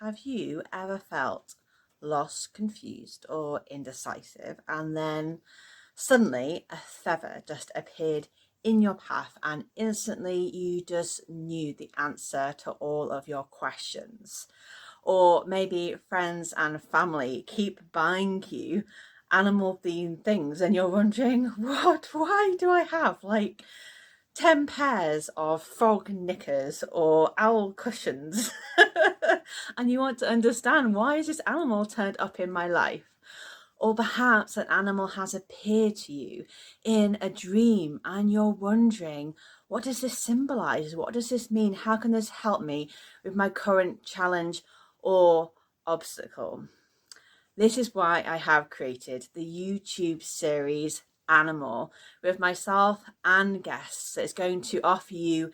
Have you ever felt lost, confused, or indecisive, and then suddenly a feather just appeared in your path, and instantly you just knew the answer to all of your questions? Or maybe friends and family keep buying you animal themed things, and you're wondering, why do I have like 10 pairs of frog knickers or owl cushions? And you want to understand, why is this animal turned up in my life? Or perhaps an animal has appeared to you in a dream and you're wondering, what does this symbolize? What does this mean? How can this help me with my current challenge or obstacle? This is why I have created the YouTube series Animal with myself and guests. It's going to offer you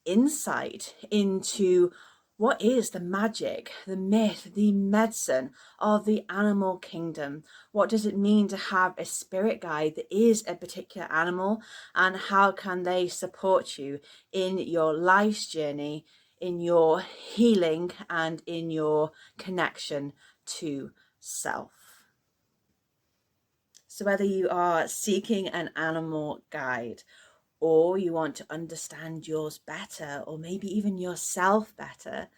insight into what is the magic, the myth, the medicine of the animal kingdom. What does it mean to have a spirit guide that is a particular animal, and how can they support you in your life's journey, in your healing, and in your connection to self? So whether you are seeking an animal guide, or you want to understand yours better, or maybe even yourself better,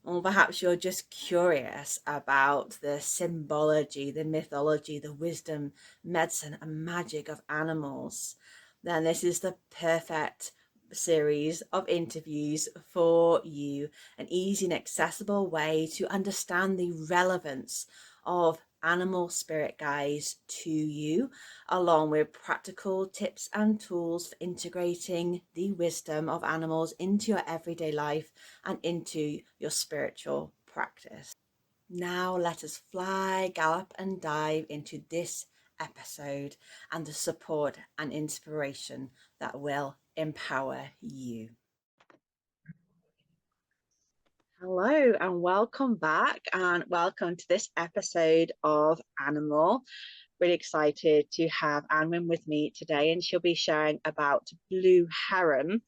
or perhaps you're just curious about the symbology, the mythology, the wisdom, medicine, and magic of animals, then this is the perfect series of interviews for you. An easy and accessible way to understand the relevance of animal spirit guides to you, along with practical tips and tools for integrating the wisdom of animals into your everyday life and into your spiritual practice. Now let us fly, gallop, and dive into this episode and the support and inspiration that will empower you. Hello and welcome back, and welcome to this episode of Animal. Really excited to have Annwyn with me today, and she'll be sharing about blue heron.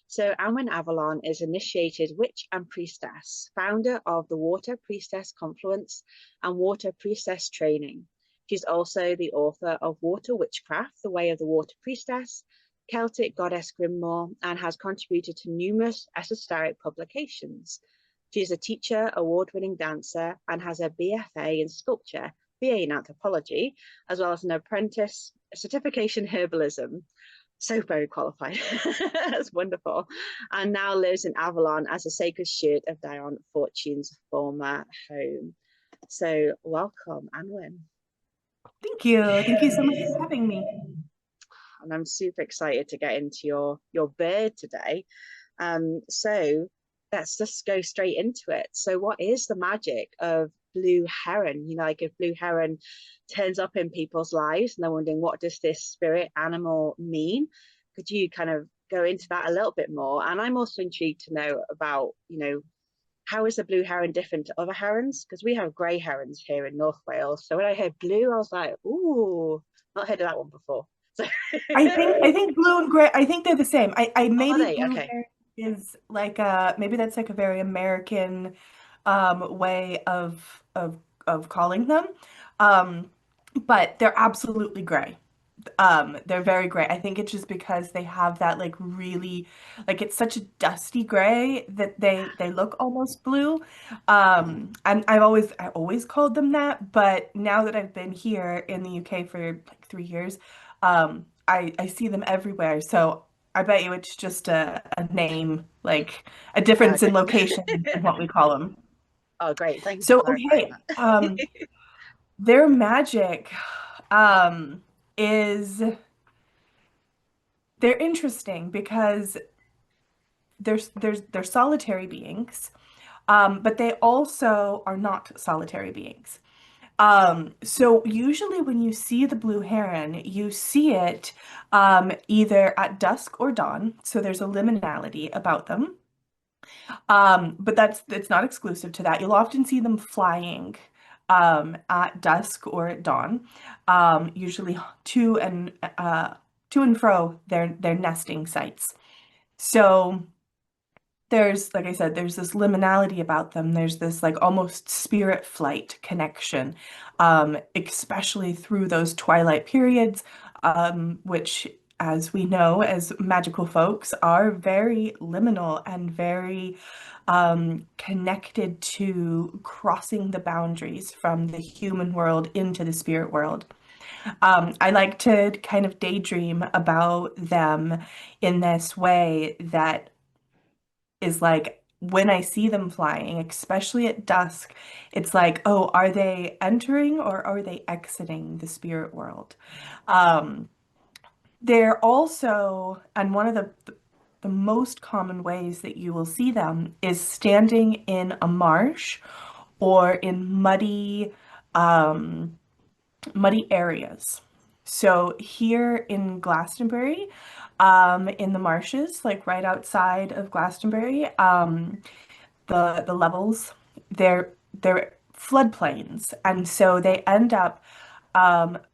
So Annwyn Avalon is initiated witch and priestess, founder of the Water Priestess Confluence and Water Priestess Training. She's also the author of Water Witchcraft, The Way of the Water Priestess, Celtic Goddess Grimoire, and has contributed to numerous esoteric publications. She is a teacher, award-winning dancer, and has a BFA in sculpture, BA in anthropology, as well as an apprentice certification in herbalism. So very qualified. That's wonderful. And now lives in Avalon as a sacred steward of Dion Fortune's former home. So welcome, Annwyn. Thank you. Thank you so much for having me. And I'm super excited to get into your bird today. So let's just go straight into it. So what is the magic of blue heron? Like if blue heron turns up in people's lives and they're wondering, what does this spirit animal mean? Could you kind of go into that a little bit more? And I'm also intrigued to know about, how is the blue heron different to other herons? Because we have grey herons here in North Wales. So when I heard blue, I was like, ooh, not heard of that one before. So I think blue and gray, I think they're the same. I maybe blue okay. hair is like maybe that's like a very American way of calling them. But they're absolutely gray. They're very gray. I think it's just because they have that like really, like it's such a dusty gray that they look almost blue. And I always called them that, but now that I've been here in the UK for like 3 years, I see them everywhere. So I bet you it's just a name, like a difference in Okay. location and what we call them. Oh, great. Thank you for So clarifying okay, that. their magic is they're interesting because they're solitary beings, but they also are not solitary beings. So usually when you see the blue heron, you see it either at dusk or dawn. So there's a liminality about them. But it's not exclusive to that. You'll often see them flying at dusk or at dawn, usually to and fro their nesting sites. So there's, like I said, there's this liminality about them. There's this like almost spirit flight connection, especially through those twilight periods, which, as we know, as magical folks, are very liminal and very connected to crossing the boundaries from the human world into the spirit world. I like to kind of daydream about them in this way that is like when I see them flying, especially at dusk, it's like, oh, are they entering or are they exiting the spirit world? Um, they're also, and one of the most common ways that you will see them is standing in a marsh or in um, muddy areas. So here in Glastonbury, in the marshes, like right outside of Glastonbury, the levels, they're floodplains, and so they end up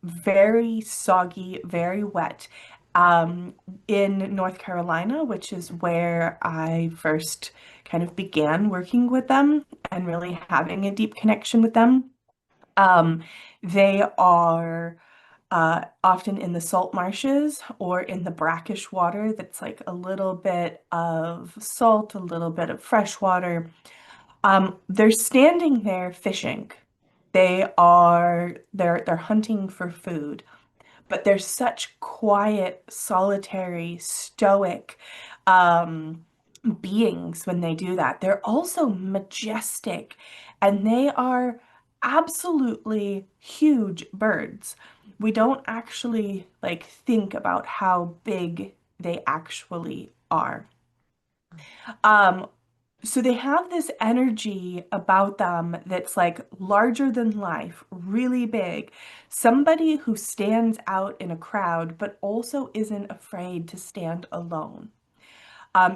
very soggy, very wet. In North Carolina, which is where I first kind of began working with them and really having a deep connection with them. Um, they are often in the salt marshes or in the brackish water that's like a little bit of salt, a little bit of fresh water. They're standing there fishing. They're hunting for food, but they're such quiet, solitary, stoic um, beings when they do that. They're also majestic, and they are absolutely huge birds. We don't actually like think about how big they actually are. Um, so they have this energy about them that's like larger than life, really big. Somebody who stands out in a crowd, but also isn't afraid to stand alone.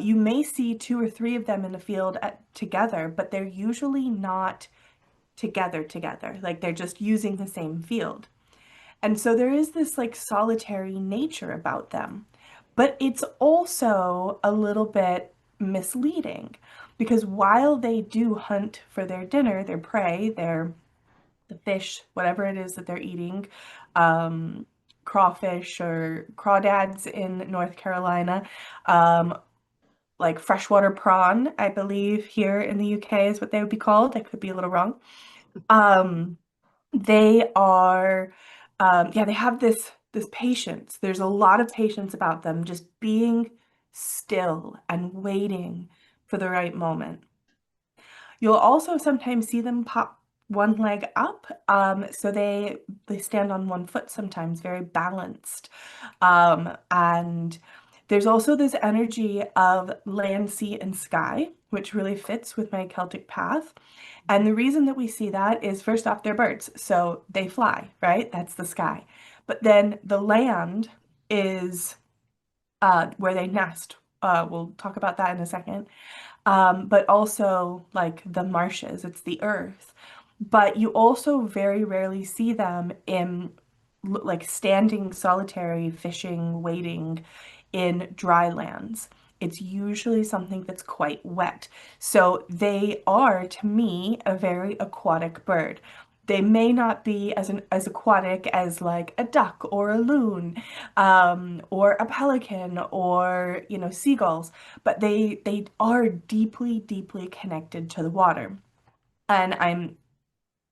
You may see two or three of them in the field together, but they're usually not together. Like they're just using the same field. And so there is this like solitary nature about them. But it's also a little bit misleading because while they do hunt for their dinner, their prey, the fish, whatever it is that they're eating, um, crawfish or crawdads in North Carolina, um, like freshwater prawn, I believe here in the UK is what they would be called. I could be a little wrong. Um, they are, yeah, they have this patience. There's a lot of patience about them, just being still and waiting for the right moment. You'll also sometimes see them pop one leg up, so they stand on one foot sometimes, very balanced. And there's also this energy of land, sea, and sky, which really fits with my Celtic path. And the reason that we see that is first off, they're birds, so they fly, right? That's the sky. But then the land is where they nest. We'll talk about that in a second. But also like the marshes, it's the earth. But you also very rarely see them in like standing solitary, fishing, waiting in dry lands. It's usually something that's quite wet. So they are, to me, a very aquatic bird. They may not be as aquatic as like a duck or a loon, or a pelican or seagulls, but they are deeply, deeply connected to the water. And I'm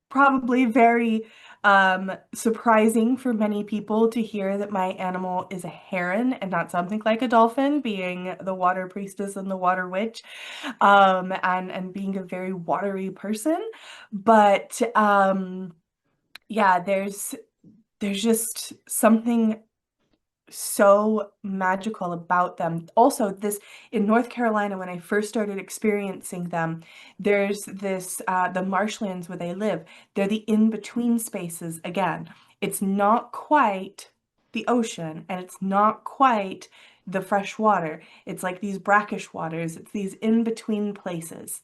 probably very surprising for many people to hear that my animal is a heron and not something like a dolphin, being the water priestess and the water witch, and being a very watery person. But yeah, there's just something so magical about them. Also, this in North Carolina, when I first started experiencing them, there's this the marshlands where they live. They're the in-between spaces again. It's not quite the ocean, and it's not quite the fresh water. It's like these brackish waters. It's these in-between places.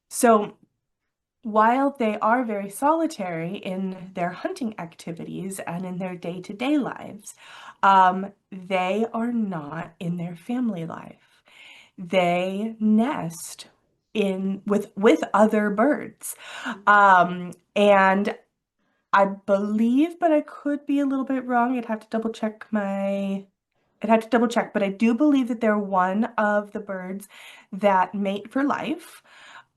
So while they are very solitary in their hunting activities and in their day-to-day lives, they are not in their family life. they nest in with other birds. And I believe, but I could be a little bit wrong. I'd have to double check, but I do believe that they're one of the birds that mate for life.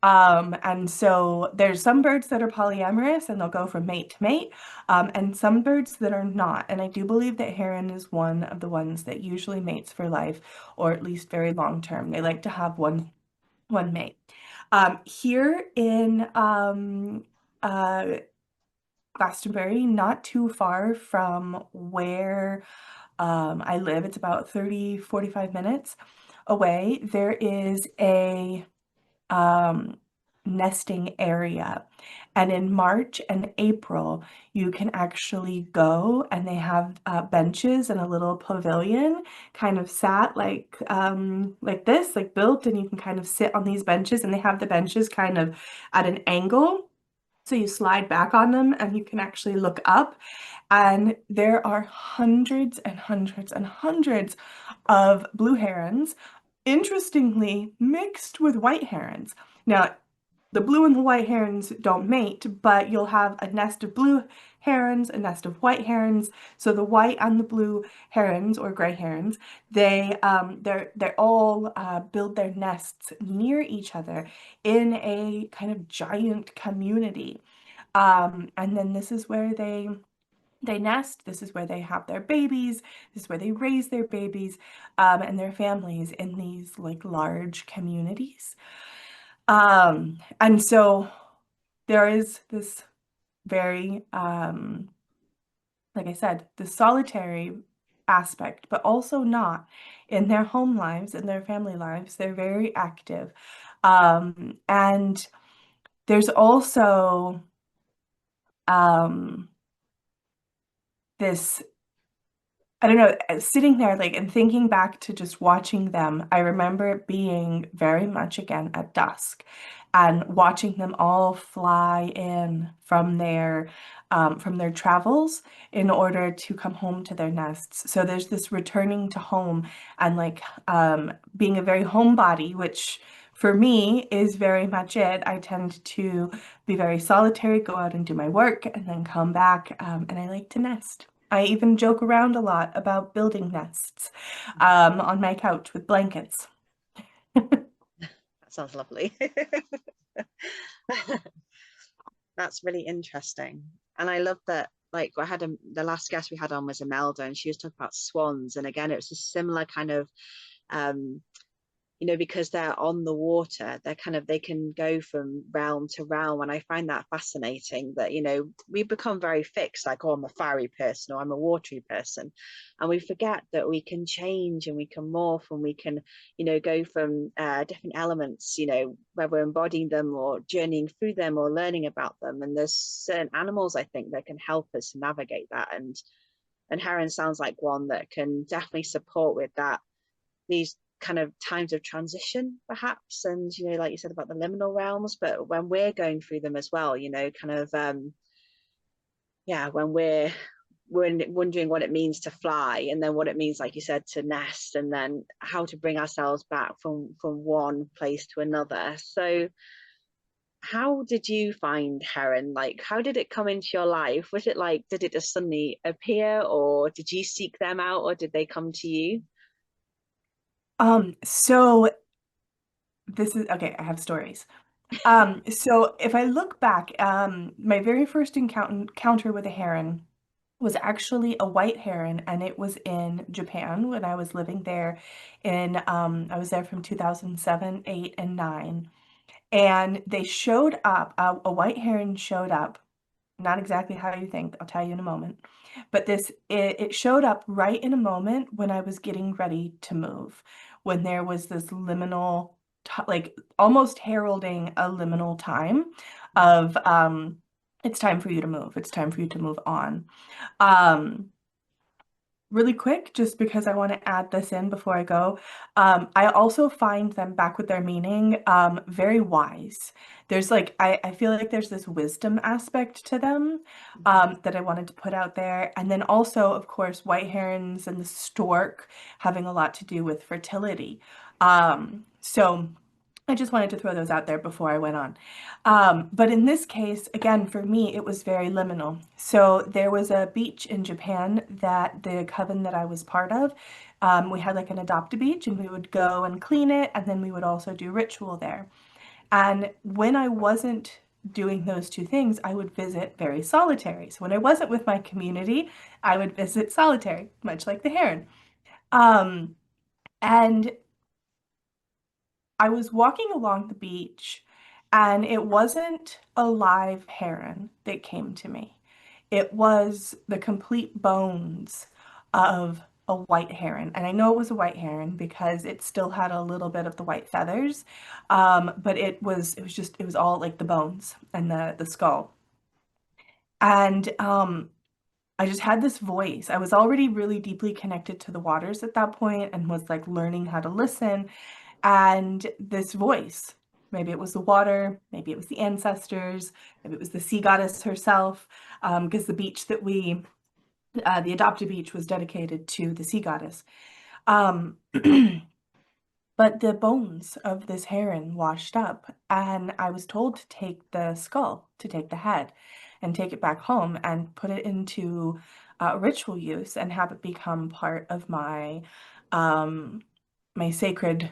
And so there's some birds that are polyamorous and they'll go from mate to mate, and some birds that are not. And I do believe that heron is one of the ones that usually mates for life, or at least very long term. They like to have one mate. Here in Glastonbury, not too far from where I live, it's about 30-45 minutes away. There is a um, nesting area. And in March and April, you can actually go and they have benches and a little pavilion kind of sat like this, like built, and you can kind of sit on these benches, and they have the benches kind of at an angle. So you slide back on them and you can actually look up, and there are hundreds and hundreds and hundreds of blue herons, interestingly mixed with white herons. Now, the blue and the white herons don't mate, but you'll have a nest of blue herons, a nest of white herons. So the white and the blue herons, or gray herons, they're all build their nests near each other in a kind of giant community. And then this is where they nest. This is where they have their babies. This is where they raise their babies and their families in these like large communities. And so there is this very, like I said, the solitary aspect, but also not in their home lives, in their family lives. They're very active. And there's also um, this I don't know, sitting there like and thinking back to just watching them, I remember it being very much again at dusk and watching them all fly in from their travels in order to come home to their nests. So there's this returning to home and like being a very homebody, which for me is very much it. I tend to be very solitary, go out and do my work, and then come back, and I like to nest. I even joke around a lot about building nests on my couch with blankets. That sounds lovely. That's really interesting. And I love that, like, the last guest we had on was Imelda, and she was talking about swans. And again, it was a similar kind of um, because they're on the water, they can go from realm to realm. And I find that fascinating that, we become very fixed, like, oh, I'm a fiery person or I'm a watery person. And we forget that we can change and we can morph and we can, go from different elements, where we're embodying them or journeying through them or learning about them. And there's certain animals, I think, that can help us navigate that. And heron sounds like one that can definitely support with that, these kind of times of transition perhaps, and like you said about the liminal realms, but when we're going through them as well, kind of yeah, when we're wondering what it means to fly, and then what it means, like you said, to nest, and then how to bring ourselves back from one place to another. So how did you find heron? Like, how did it come into your life? Was it like, did it just suddenly appear, or did you seek them out, or did they come to you? So this is okay, I have stories. So if I look back, my very first encounter with a heron was actually a white heron, and it was in Japan when I was living there I was there from 2007, 8, and 9. And they showed up, a white heron showed up, not exactly how you think, I'll tell you in a moment. But it showed up right in a moment when I was getting ready to move, when there was this liminal, like almost heralding a liminal time of it's time for you to move. It's time for you to move on. Um, Really quick, just because I want to add this in before I go. I also find them back with their meaning very wise. There's like, I feel like there's this wisdom aspect to them that I wanted to put out there. And then also, of course, white herons and the stork having a lot to do with fertility. So I just wanted to throw those out there before I went on. But in this case, again, for me, it was very liminal. So there was a beach in Japan that the coven that I was part of, we had like an adopt a beach and we would go and clean it, and then we would also do ritual there. And when I wasn't doing those two things, I would visit very solitary. So when I wasn't with my community, I would visit solitary, much like the heron. Um, and I was walking along the beach, and it wasn't a live heron that came to me. It was the complete bones of a white heron. And I know it was a white heron because it still had a little bit of the white feathers. But it was all like the bones and the skull. And I just had this voice. I was already really deeply connected to the waters at that point and was like learning how to listen. And this voice, maybe it was the water, maybe it was the ancestors, maybe it was the sea goddess herself, because the adopted beach was dedicated to the sea goddess. Um, but the bones of this heron washed up, and I was told to take the skull, to take the head, and take it back home and put it into ritual use and have it become part of um, my sacred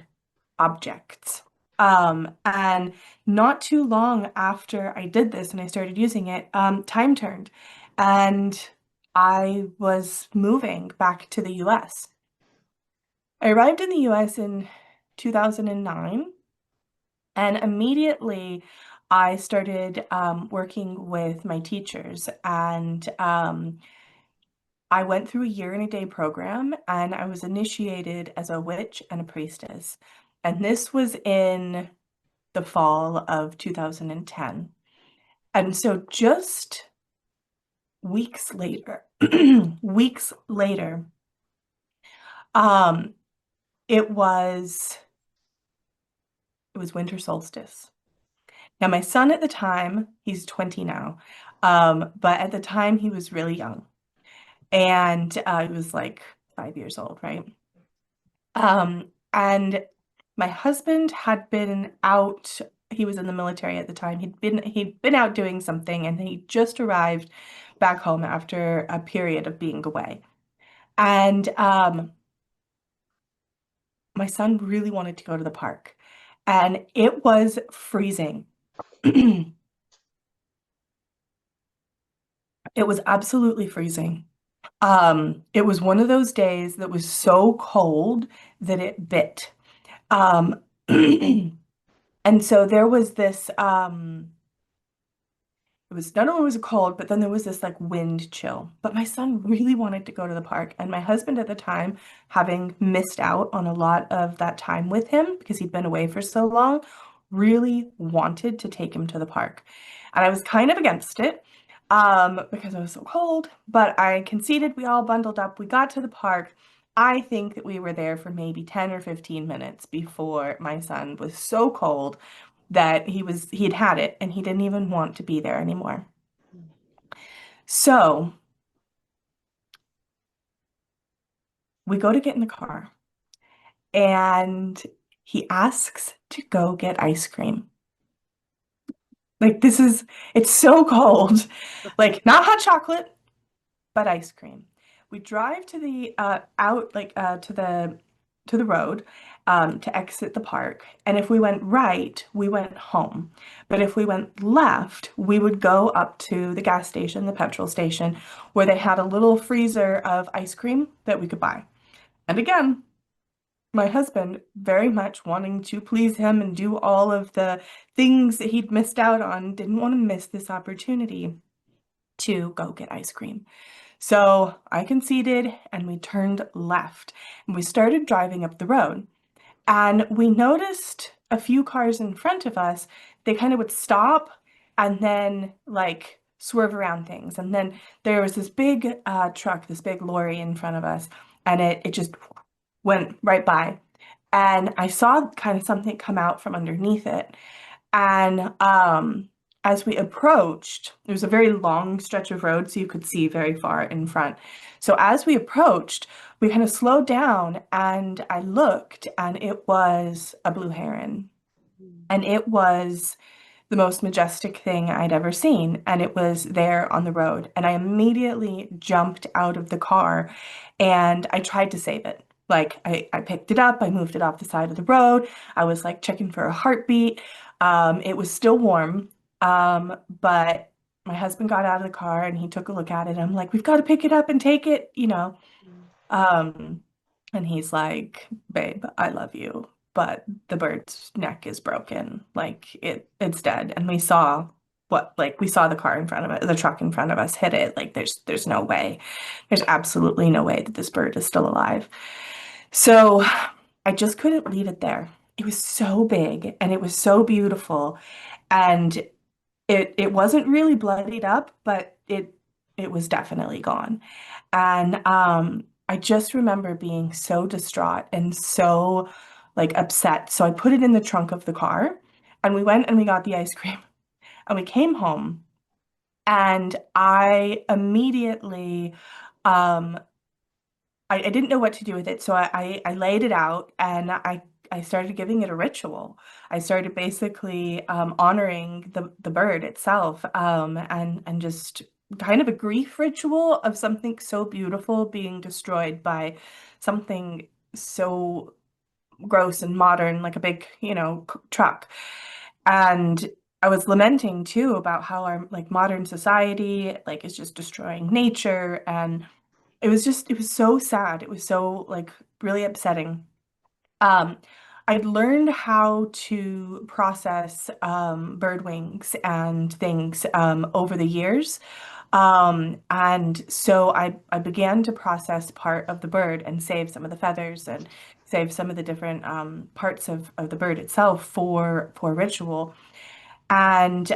objects. And not too long after I did this and I started using it, time turned and I was moving back to the US. I arrived in the US in 2009, and immediately I started working with my teachers, and I went through a year and a day program, and I was initiated as a witch and a priestess. And this was in the fall of 2010. And so just weeks later, weeks later, um, it was it was winter solstice. Now my son at the time, he's 20 now, but at the time he was really young, and he was like 5 years old, right? And my husband had been out, he was in the military at the time. He'd been out doing something, and he just arrived back home after a period of being away. And my son really wanted to go to the park, and it was freezing. It was absolutely freezing. It was one of those days that was so cold that it bit. Um, and so there was this, it was not only was it cold, but then there was this like wind chill. But my son really wanted to go to the park. And my husband at the time, having missed out on a lot of that time with him because he'd been away for so long, really wanted to take him to the park. And I was kind of against it because it was so cold, but I conceded. We all bundled up. We got to the park. I think that we were there for maybe 10 or 15 minutes before my son was so cold that he'd had it and he didn't even want to be there anymore. So we go to get in the car, and he asks to go get ice cream. Like it's so cold. Like not hot chocolate, but ice cream. We drive to the out like to the road to exit the park. And if we went right, we went home. But if we went left, we would go up to the gas station, the petrol station, where they had a little freezer of ice cream that we could buy. And again, my husband, very much wanting to please him and do all of the things that he'd missed out on, didn't want to miss this opportunity to go get ice cream. So I conceded and we turned left and we started driving up the road. And we noticed a few cars in front of us, they kind of would stop and then like swerve around things. And then there was this big truck, this big lorry in front of us, and it just went right by. And I saw kind of something come out from underneath it. And as we approached, it was a very long stretch of road, so you could see very far in front. So as we approached, we kind of slowed down and I looked and it was a blue heron. And it was the most majestic thing I'd ever seen. And it was there on the road. And I immediately jumped out of the car and I tried to save it. Like I picked it up, I moved it off the side of the road. I was like checking for a heartbeat. It was still warm. But my husband got out of the car and he took a look at it. I'm like, we've got to pick it up and take it, you know. Um, and he's like, babe, I love you, but the bird's neck is broken. Like it's dead. And we saw the car in front of it, the truck in front of us hit it. Like there's no way. There's absolutely no way that this bird is still alive. So I just couldn't leave it there. It was so big and it was so beautiful. And it wasn't really bloodied up, but it was definitely gone. And I just remember being so distraught and so like upset. So I put it in the trunk of the car and we went and we got the ice cream and we came home and I immediately um I didn't know what to do with it. So I laid it out and I started giving it a ritual. I started basically honoring the bird itself and just kind of a grief ritual of something so beautiful being destroyed by something so gross and modern, like a big, truck. And I was lamenting too about how our like modern society like is just destroying nature and it was so sad. It was so like really upsetting. Um, I'd learned how to process bird wings and things over the years. And so I began to process part of the bird and save some of the feathers and save some of the different parts of the bird itself for ritual. And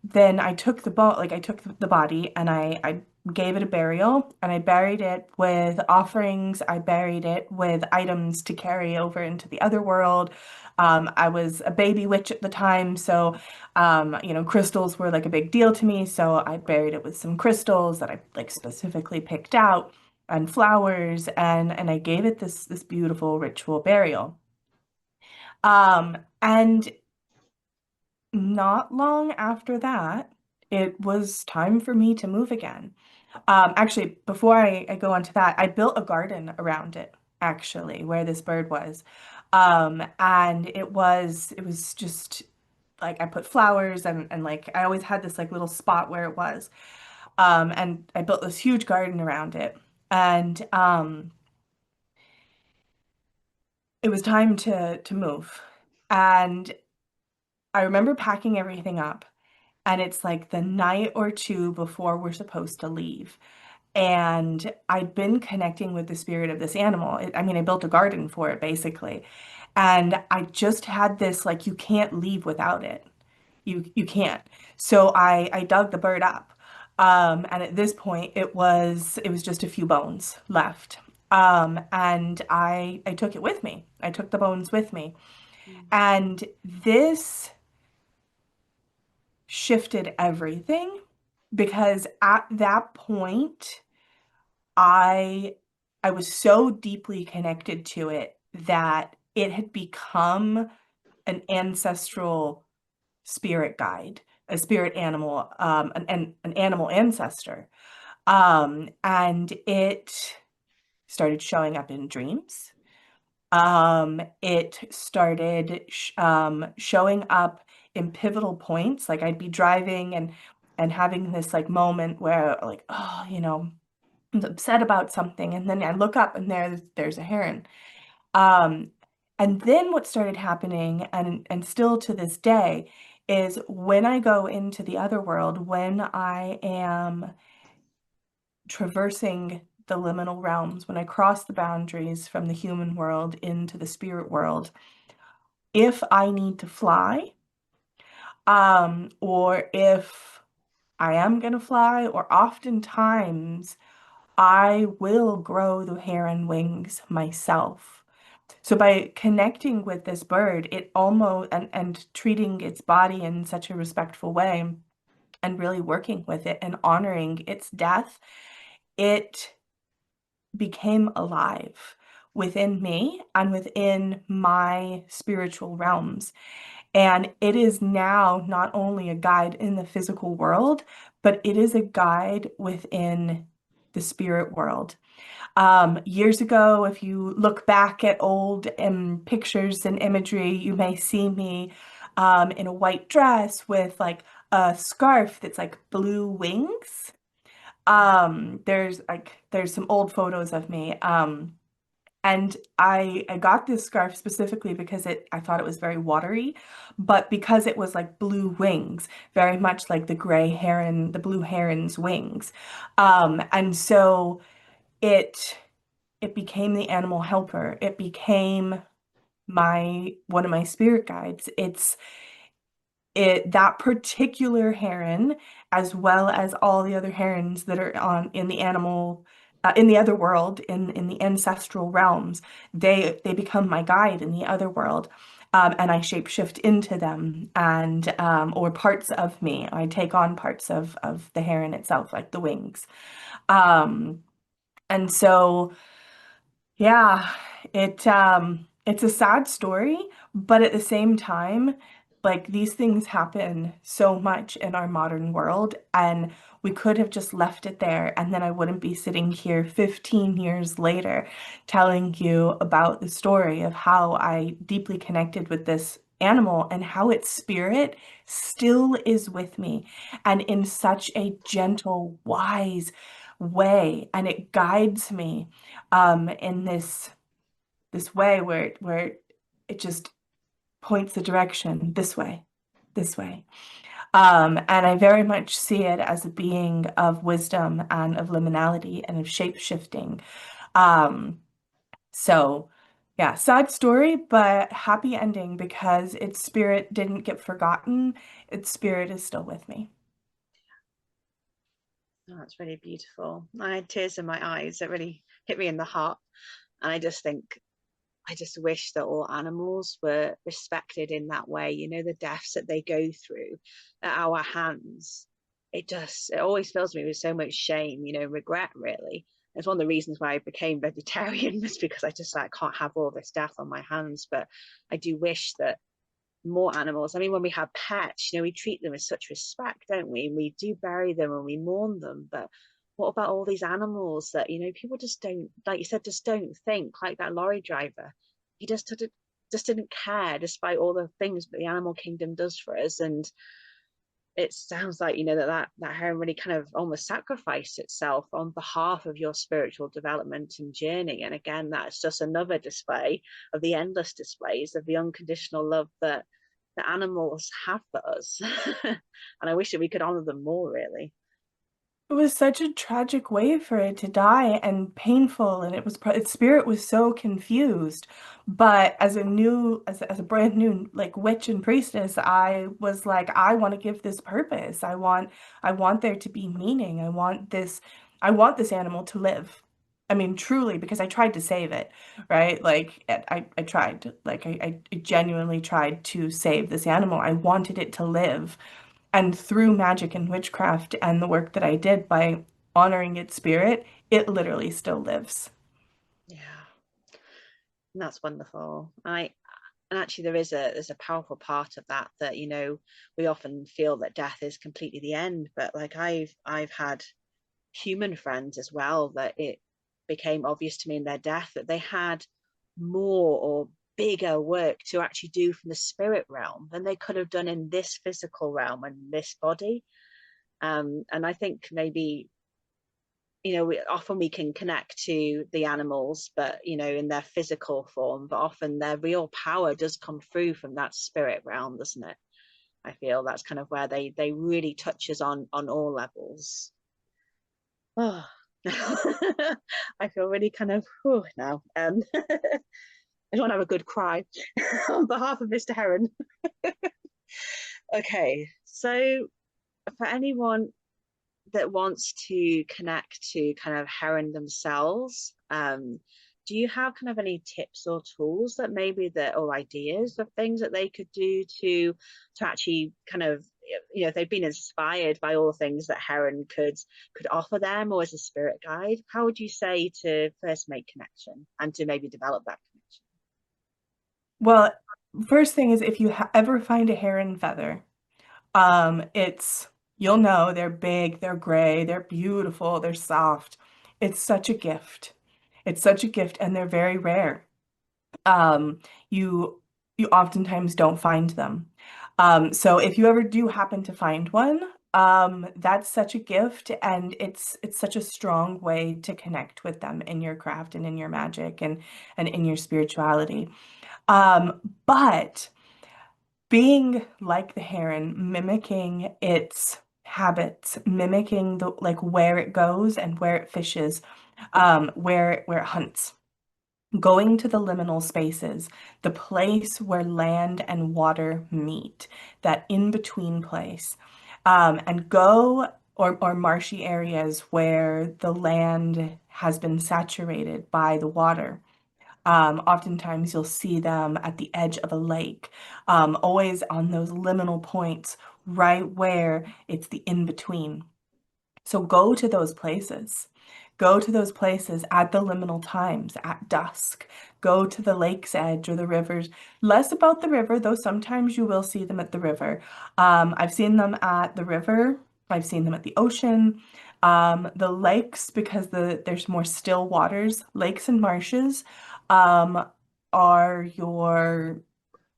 then I took I took the body and I gave it a burial and I buried it with offerings. I buried it with items to carry over into the other world. I was a baby witch at the time, so crystals were like a big deal to me. So I buried it with some crystals that I like specifically picked out and flowers and I gave it this beautiful ritual burial. And not long after that, it was time for me to move again. Actually, before I go on to that, I built a garden around it, actually, where this bird was. And it was just like I put flowers and like I always had this like little spot where it was. And I built this huge garden around it. And it was time to move. And I remember packing everything up. And it's like the night or two before we're supposed to leave. And I'd been connecting with the spirit of this animal. I mean, I built a garden for it basically. And I just had this like you can't leave without it. You can't. So I dug the bird up. And at this point it was just a few bones left. And I took it with me. I took the bones with me. And this shifted everything because at that point I I was so deeply connected to it that it had become an ancestral spirit guide, a spirit animal, an animal ancestor. And it started showing up in dreams. It started showing up in pivotal points. Like I'd be driving and having this like moment where like, oh, I'm upset about something, and then I look up and there's a heron. Um, and then what started happening, and still to this day, is when I go into the other world, when I am traversing the liminal realms, when I cross the boundaries from the human world into the spirit world, if I need to fly, or if I am gonna fly, or oftentimes I will grow the heron wings myself. So by connecting with this bird, it almost and treating its body in such a respectful way and really working with it and honoring its death, it became alive within me and within my spiritual realms. And it is now not only a guide in the physical world, but it is a guide within the spirit world. Years ago, if you look back at old pictures and imagery, you may see me in a white dress with like a scarf that's like blue wings. There's some old photos of me. And I got this scarf specifically because I thought it was very watery, but because it was like blue wings, very much like the gray heron, the blue heron's wings. And so it it became the animal helper. It became my one of my spirit guides. That particular heron, as well as all the other herons that are on in the animal in the other world, in the ancestral realms, they become my guide in the other world. And I shapeshift into them and or parts of me. I take on parts of the heron itself, like the wings. Um, and so yeah, it's a sad story, but at the same time, like these things happen so much in our modern world, and we could have just left it there, and then I wouldn't be sitting here 15 years later telling you about the story of how I deeply connected with this animal and how its spirit still is with me and in such a gentle, wise way, and it guides me in this way where it just points the direction this way. And I very much see it as a being of wisdom and of liminality and of shape shifting. Um, so yeah, sad story, but happy ending because its spirit didn't get forgotten. Its spirit is still with me. Oh, that's really beautiful. I had tears in my eyes. It really hit me in the heart. And I just think, I just wish that all animals were respected in that way. You know, the deaths that they go through at our hands. It always fills me with so much shame, you know, regret, really. It's one of the reasons why I became vegetarian was because I just like can't have all this death on my hands. But I do wish that more animals. I mean, when we have pets, you know, we treat them with such respect, don't we? And we do bury them and we mourn them. But what about all these animals that, you know, people just don't, like you said, just don't think, like that lorry driver. He just didn't care despite all the things that the animal kingdom does for us. And it sounds like, you know, that heron really kind of almost sacrificed itself on behalf of your spiritual development and journey. And again, that's just another display of the endless displays of the unconditional love that the animals have for us. And I wish that we could honor them more, really. It was such a tragic way for it to die and painful, and its spirit was so confused. But as a brand new like witch and priestess, I was like, I want to give this purpose. I want there to be meaning. I want this animal to live. I mean, truly, because I tried to save it, right? Like I tried, like I genuinely tried to save this animal. I wanted it to live. And through magic and witchcraft and the work that I did by honoring its spirit, it literally still lives. Yeah, and that's wonderful. I and actually there's a powerful part of that that, you know, we often feel that death is completely the end, but like I've had human friends as well that it became obvious to me in their death that they had more or bigger work to actually do from the spirit realm than they could have done in this physical realm and this body. And I think maybe, you know, often we can connect to the animals, but, you know, in their physical form, but often their real power does come through from that spirit realm, doesn't it? I feel that's kind of where they really touch us on all levels. Oh, I feel really kind of now. I don't want to have a good cry on behalf of Mr. Heron. Okay, so for anyone that wants to connect to kind of Heron themselves, do you have kind of any tips or tools that maybe that or ideas of things that they could do to actually kind of they've been inspired by all the things that heron could offer them, or as a spirit guide, how would you say to first make connection and to maybe develop that connection? Well, first thing is if you ever find a heron feather, it's you'll know they're big, they're gray, they're beautiful, they're soft. It's such a gift. It's such a gift, and they're very rare. Um, you you oftentimes don't find them. So if you ever do happen to find one, that's such a gift, and it's such a strong way to connect with them in your craft and in your magic and in your spirituality. But being like the heron, mimicking its habits, mimicking the like where it goes and where it fishes, where it hunts, going to the liminal spaces, the place where land and water meet, that in-between place, and go or marshy areas where the land has been saturated by the water. Oftentimes you'll see them at the edge of a lake, always on those liminal points, right where it's the in-between. So go to those places. Go to those places at the liminal times, at dusk. Go to the lake's edge or the rivers. Less about the river, though sometimes you will see them at the river. I've seen them at the river. I've seen them at the ocean. The lakes, because there's more still waters, lakes and marshes, um, are your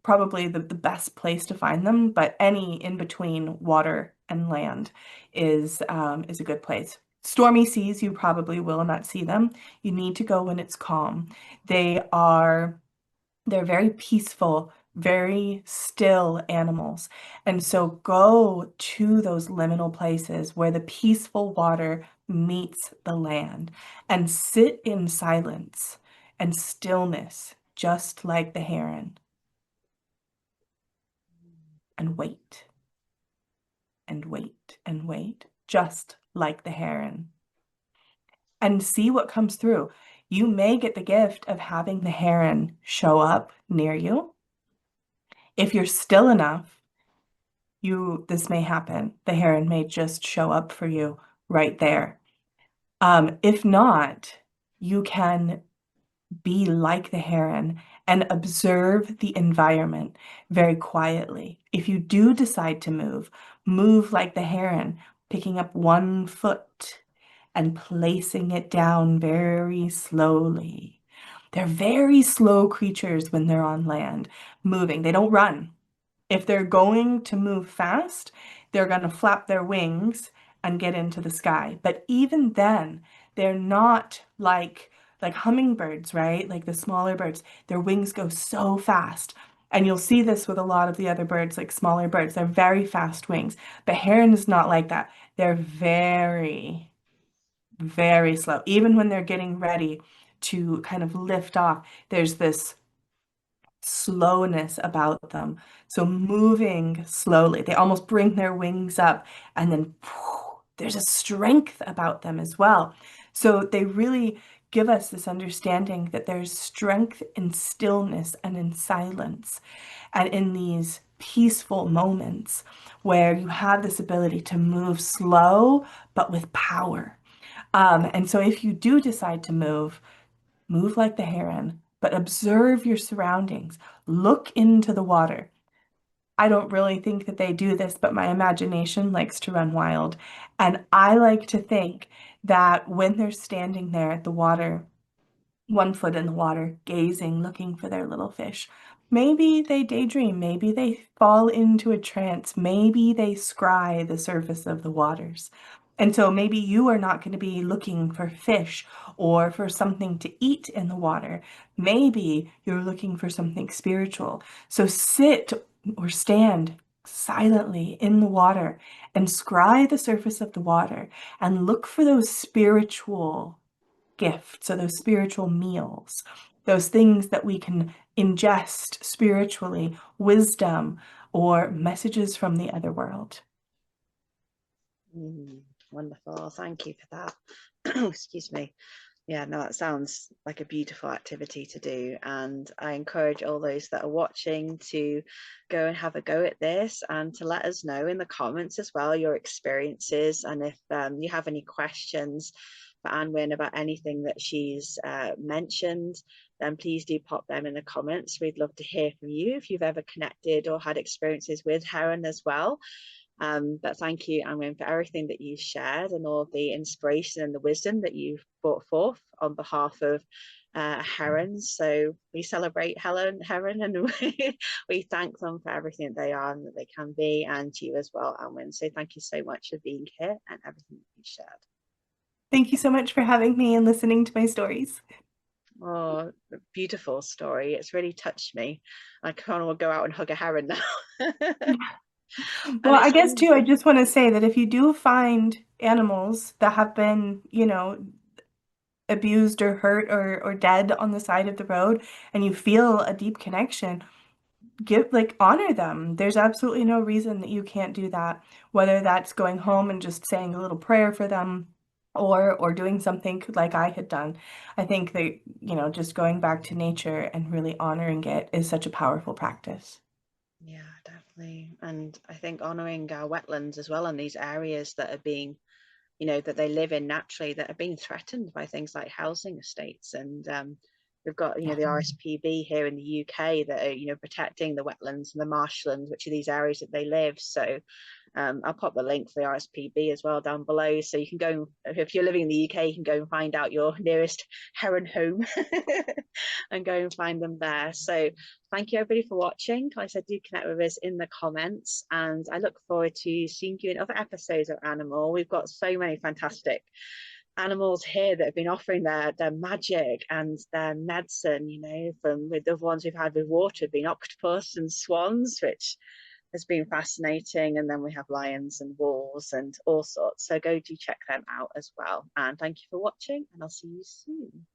probably the best place to find them, but any in between water and land is a good place. Stormy seas, you probably will not see them. You need to go when it's calm. They're very peaceful, very still animals. And so go to those liminal places where the peaceful water meets the land and sit in silence and stillness, just like the heron, and wait and wait and wait, just like the heron, and see what comes through. You may get the gift of having the heron show up near you. If you're still enough, this may happen. The heron may just show up for you right there. If not, you can be like the heron and observe the environment very quietly. If you do decide to move, move like the heron, picking up one foot and placing it down very slowly. They're very slow creatures when they're on land, moving. They don't run. If they're going to move fast, they're going to flap their wings and get into the sky. But even then, they're not like hummingbirds, right? Like the smaller birds, their wings go so fast. And you'll see this with a lot of the other birds, like smaller birds. They're very fast wings. The heron is not like that. They're very, very slow. Even when they're getting ready to kind of lift off, there's this slowness about them. So moving slowly, they almost bring their wings up, and then there's a strength about them as well. So they really give us this understanding that there's strength in stillness and in silence and in these peaceful moments where you have this ability to move slow but with power. And so if you do decide to move, move like the heron, but observe your surroundings. Look into the water. I don't really think that they do this, but my imagination likes to run wild. And I like to think that when they're standing there at the water, one foot in the water, gazing, looking for their little fish. Maybe they daydream, maybe they fall into a trance, maybe they scry the surface of the waters. And so maybe you are not going to be looking for fish or for something to eat in the water. Maybe you're looking for something spiritual. So sit or stand silently in the water and scry the surface of the water and look for those spiritual gifts, so those spiritual meals, those things that we can ingest spiritually, wisdom or messages from the other world. Wonderful. Thank you for that. Excuse me. Yeah, no, that sounds like a beautiful activity to do. And I encourage all those that are watching to go and have a go at this, and to let us know in the comments as well your experiences. And if you have any questions for Annwyn about anything that she's mentioned, then please do pop them in the comments. We'd love to hear from you if you've ever connected or had experiences with heron as well. But thank you, Annwyn, for everything that you shared and all the inspiration and the wisdom that you've brought forth on behalf of herons. So we celebrate Heron, and we thank them for everything that they are and that they can be, and you as well, Annwyn. So thank you so much for being here and everything that you shared. Thank you so much for having me and listening to my stories. Oh, beautiful story. It's really touched me. I kind of want to go out and hug a heron now. Well, And I it's guess been, too, I just want to say that if you do find animals that have been, abused or hurt or dead on the side of the road and you feel a deep connection, honor them. There's absolutely no reason that you can't do that, whether that's going home and just saying a little prayer for them or doing something like I had done. I think that, just going back to nature and really honoring it is such a powerful practice. yeah, definitely. And I think honoring our wetlands as well, and these areas that are being, that they live in naturally, that are being threatened by things like housing estates. And we've got, Yeah. the RSPB here in the UK that are, protecting the wetlands and the marshlands, which are these areas that they live. So I'll pop the link for the RSPB as well down below. So you can go, if you're living in the UK, you can go and find out your nearest heron home and go and find them there. So thank you everybody for watching. Like I said, do connect with us in the comments, and I look forward to seeing you in other episodes of Animal. We've got so many fantastic animals here that have been offering their magic and their medicine, from with the ones we've had with water being octopus and swans, which has been fascinating. And then we have lions and wolves and all sorts. So go do check them out as well. And thank you for watching, and I'll see you soon.